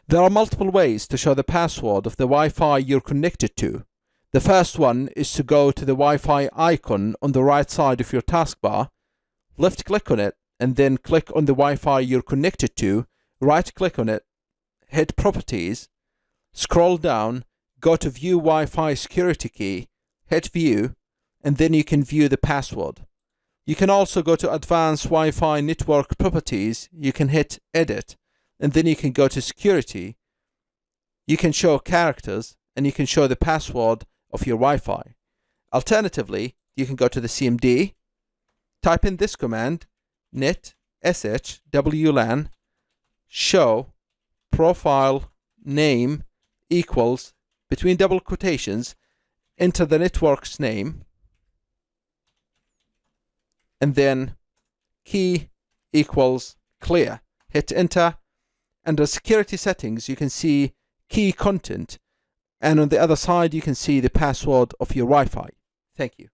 There are multiple ways to show the password of the Wi-Fi you're connected to. The first one is to go to the Wi-Fi icon on the right side of your taskbar, left click on it, and then click on the Wi-Fi you're connected to, right click on it, hit Properties, scroll down, go to View Wi-Fi Security Key, hit View, and then you can view the password. You can also go to Advanced Wi-Fi Network Properties, you can hit Edit, and then you can go to Security. You can show characters, and you can show the password of your Wi-Fi. Alternatively, you can go to the CMD, type in this command, net sh wlan show profile name equals, between double quotations, enter the network's name, and then key equals clear. Hit enter. Under security settings, you can see key content, and on the other side, you can see the password of your Wi-Fi. Thank you.